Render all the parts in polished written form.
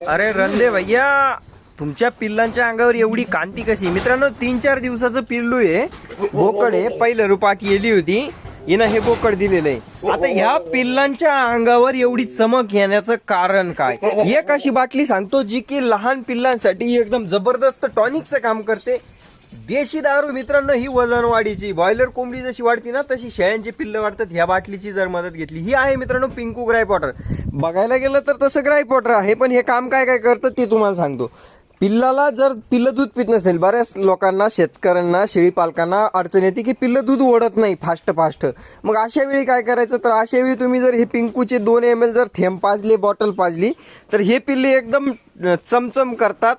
अरे रंदे भैया, तुमच्या पिल्लांच्या अंगावर एवढी कांती कशी? मित्रांनो, 3-4 दिवसाचं पिल्लू आहे, बोकड आहे. पहिलं रुपाट येली होती, हिनं हे बोकड दिलेलं आहे. आता ह्या पिल्लांच्या अंगावर एवढी चमक येण्याचं कारण काय? एक अशी बाटली सांगतो जी की लहान पिल्लांसाठी एकदम जबरदस्त टॉनिकचं काम करते. देशी दारू मित्रांनो, ही वजन वाढीची. बॉयलर कोंबडी जशी वाढती ना, तशी शेळ्यांची पिल्लं वाढतात. ह्या बाटलीची जर मदत घेतली, ही आहे मित्रांनो पिंकू ग्राईप वॉटर. बघायला गेलं तर तसं ग्राईप वॉटर आहे, पण हे काम काय काय करतं ते तुम्हाला सांगतो. पिल्लाला जर पिल्लं दूध पित नसेल, बऱ्याच लोकांना, शेतकऱ्यांना, शेळी पालकांना अडचण येते की पिल्लं दूध ओढत नाही फास्ट. मग अशा वेळी काय करायचं? तर अशा वेळी तुम्ही जर हे पिंकूचे 2 ml जर थेंब पाजले, बॉटल पाजली, तर हे पिल्ले एकदम चमचम करतात.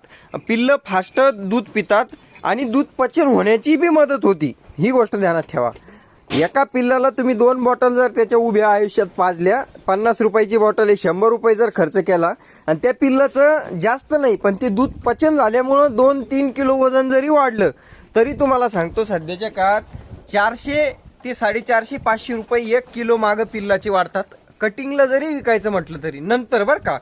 पिल्लं फास्ट दूध पितात आणि दूध पचन होण्याची बी मदत होती. ही गोष्ट ध्यानात ठेवा. एका पिल्लाला तुम्ही 2 बॉटल जर त्याच्या उभ्या आयुष्यात पाजल्या, 50 रुपयाची बॉटल आहे, 100 रुपये जर खर्च केला आणि त्या पिल्लाचं जास्त नाही पण ते दूध पचन झाल्यामुळं 2-3 किलो वजन जरी वाढलं, तरी तुम्हाला सांगतो सध्याच्या काळात 400 ते 450-500 रुपये 1 किलो मागं पिल्लाचे वाढतात. कटिंगला जरी विकायचं म्हटलं तरी. नंतर बरं का,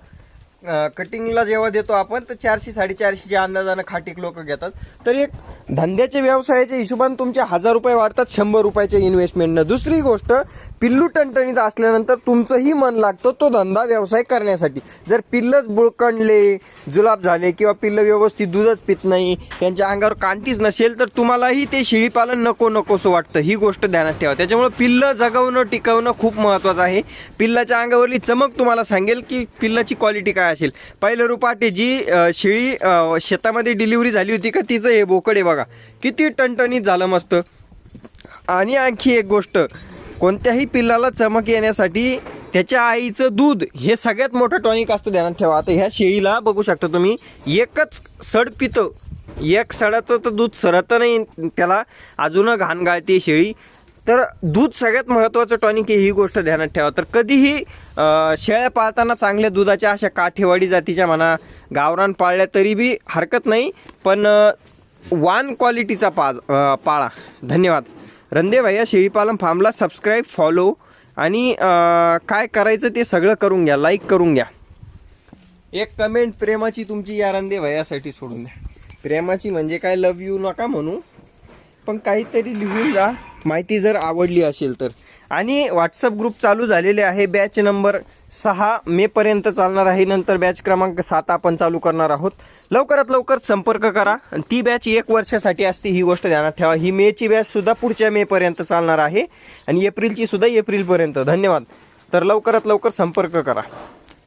कटिंगला जेव्हा देतो आपण तर 400-450च्या अंदाजानं खाटीक लोक घेतात. तर एक धंद्याच्या व्यवसायाच्या हिशोबाने तुमचे 1000 रुपये वाढतात 100 रुपयाच्या इन्व्हेस्टमेंटनं. दुसरी गोष्ट, पिल्लू टणटणीत असल्यानंतर तुमचंही मन लागतो तो धंदा व्यवसाय करण्यासाठी. जर पिल्लच बुळकणले, जुलाब झाले किंवा पिल्लं व्यवस्थित दूधच पित नाही, त्यांच्या अंगावर कांतीच नसेल, तर तुम्हालाही ते शेळीपालन नकोसं वाटतं. ही गोष्ट ध्यानात ठेवा. त्याच्यामुळे पिल्लं जगवणं, टिकवणं खूप महत्त्वाचं आहे. पिल्लाच्या अंगावरली चमक तुम्हाला सांगेल की पिल्लाची क्वालिटी काय असेल. पहिलं रुपाटे जी शेळी शेतामध्ये डिलिव्हरी झाली होती का, तिचं हे बोकड आहे बघा, किती टणटणीत झालं मस्त. आणि आणखी एक गोष्ट, कोणत्याही पिल्लाला चमक येण्यासाठी त्याच्या आईचं दूध हे सगळ्यात मोठं टॉनिक असतं, ध्यानात ठेवा. आता ह्या शेळीला बघू शकता तुम्ही, एकच सड पितं. एक सडाचं तर दूध सरत नाही, त्याला अजून घाण गाळते शेळी. तर दूध सगळ्यात महत्त्वाचं टॉनिक आहे, ही गोष्ट ध्यानात ठेवा. तर कधीही शेळ्या पाळताना चांगल्या दुधाच्या अशा काठेवाडी जातीच्या म्हणा, गावरान पाळल्या तरी बी हरकत नाही, पण वान क्वालिटीचा पाळा. धन्यवाद. रंदे भैया शेळीपालन फार्मला सबस्क्राईब, फॉलो आणि काय करायचं ते सगळं करून घ्या. लाईक करून घ्या. एक कमेंट प्रेमाची तुमची या रंदे भैयासाठी सोडून द्या. प्रेमाची म्हणजे काय, लव यू नका म्हणू, पण काहीतरी लिहून जा, माहिती जर आवडली असेल तर. आणि व्हॉट्सअप ग्रुप चालू झालेले आहे. बॅच नंबर 6 मेपर्यंत चालणार आहे. नंतर बॅच क्रमांक 7 आपण चालू करणार आहोत. लवकरात लवकर संपर्क करा. आणि ती बॅच 1 वर्षासाठी असते, ही गोष्ट ध्यानात ठेवा. ही मेची बॅच सुद्धा पुढच्या मेपर्यंत चालणार आहे आणि एप्रिलची सुद्धा एप्रिलपर्यंत. धन्यवाद. तर लवकरात लवकर संपर्क करा.